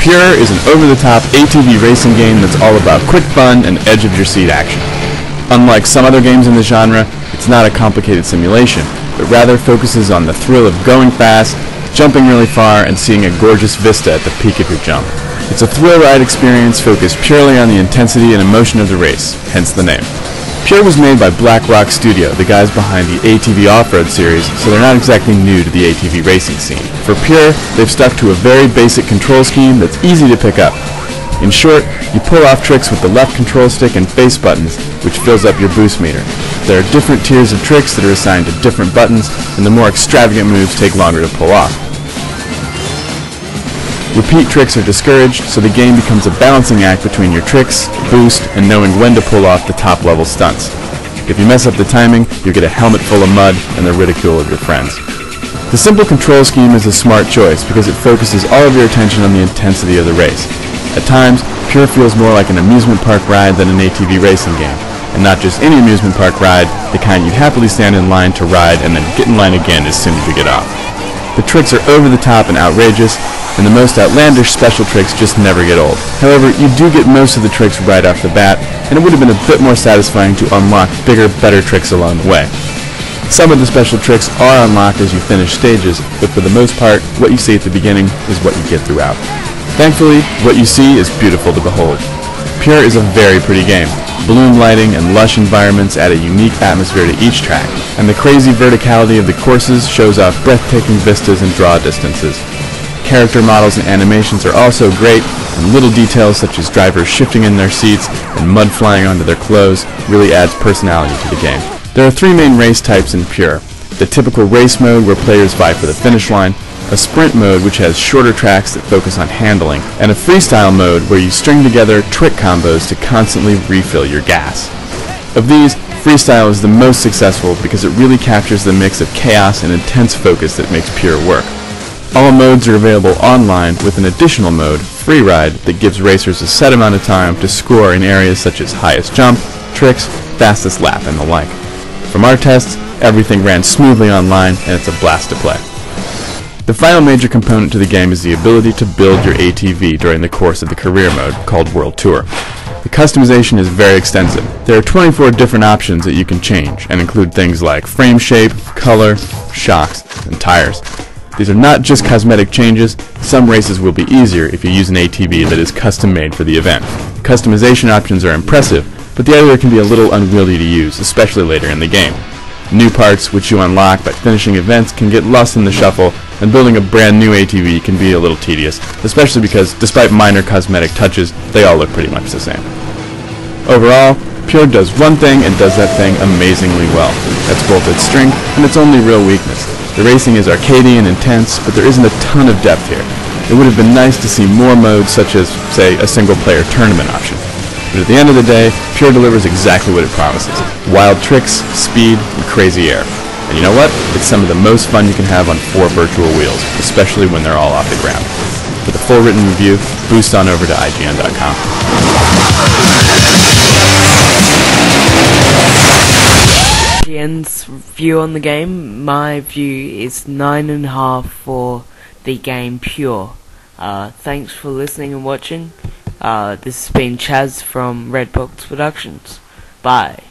Pure is an over-the-top ATV racing game that's all about quick fun and edge-of-your-seat action. Unlike some other games in the genre, it's not a complicated simulation, but rather focuses on the thrill of going fast, jumping really far, and seeing a gorgeous vista at the peak of your jump. It's a thrill ride experience focused purely on the intensity and emotion of the race, hence the name. Pure was made by Black Rock Studio, the guys behind the ATV Off-Road series, so they're not exactly new to the ATV racing scene. For Pure, they've stuck to a very basic control scheme that's easy to pick up. In short, you pull off tricks with the left control stick and face buttons, which fills up your boost meter. There are different tiers of tricks that are assigned to different buttons, and the more extravagant moves take longer to pull off. Repeat tricks are discouraged, so the game becomes a balancing act between your tricks, boost, and knowing when to pull off the top-level stunts. If you mess up the timing, you get a helmet full of mud and the ridicule of your friends. The simple control scheme is a smart choice because it focuses all of your attention on the intensity of the race. At times, Pure feels more like an amusement park ride than an ATV racing game, and not just any amusement park ride, the kind you'd happily stand in line to ride and then get in line again as soon as you get off. The tricks are over the top and outrageous, and the most outlandish special tricks just never get old. However, you do get most of the tricks right off the bat, and it would have been a bit more satisfying to unlock bigger, better tricks along the way. Some of the special tricks are unlocked as you finish stages, but for the most part, what you see at the beginning is what you get throughout. Thankfully, what you see is beautiful to behold. Pure is a very pretty game. Bloom lighting and lush environments add a unique atmosphere to each track, and the crazy verticality of the courses shows off breathtaking vistas and draw distances. Character models and animations are also great, and little details such as drivers shifting in their seats and mud flying onto their clothes really adds personality to the game. There are three main race types in Pure: the typical race mode where players vie for the finish line, a sprint mode which has shorter tracks that focus on handling, and a freestyle mode where you string together trick combos to constantly refill your gas. Of these, freestyle is the most successful because it really captures the mix of chaos and intense focus that makes Pure work. All modes are available online with an additional mode, Free Ride, that gives racers a set amount of time to score in areas such as highest jump, tricks, fastest lap, and the like. From our tests, everything ran smoothly online, and it's a blast to play. The final major component to the game is the ability to build your ATV during the course of the career mode, called World Tour. The customization is very extensive. There are 24 different options that you can change, and include things like frame shape, color, shocks, and tires. These are not just cosmetic changes. Some races will be easier if you use an ATV that is custom made for the event. Customization options are impressive, but the editor can be a little unwieldy to use, especially later in the game. New parts, which you unlock by finishing events, can get lost in the shuffle, and building a brand new ATV can be a little tedious, especially because, despite minor cosmetic touches, they all look pretty much the same. Overall, Pure does one thing and does that thing amazingly well. That's both its strength and its only real weakness. The racing is arcadey and intense, but there isn't a ton of depth here. It would have been nice to see more modes such as, say, a single-player tournament option. But at the end of the day, Pure delivers exactly what it promises: wild tricks, speed, and crazy air. And you know what? It's some of the most fun you can have on 4 virtual wheels, especially when they're all off the ground. For the full written review, boost on over to IGN.com. IGN's view on the game, my view is 9.5 for the game Pure. Thanks for listening and watching. This has been Chaz from Redbox Productions. Bye.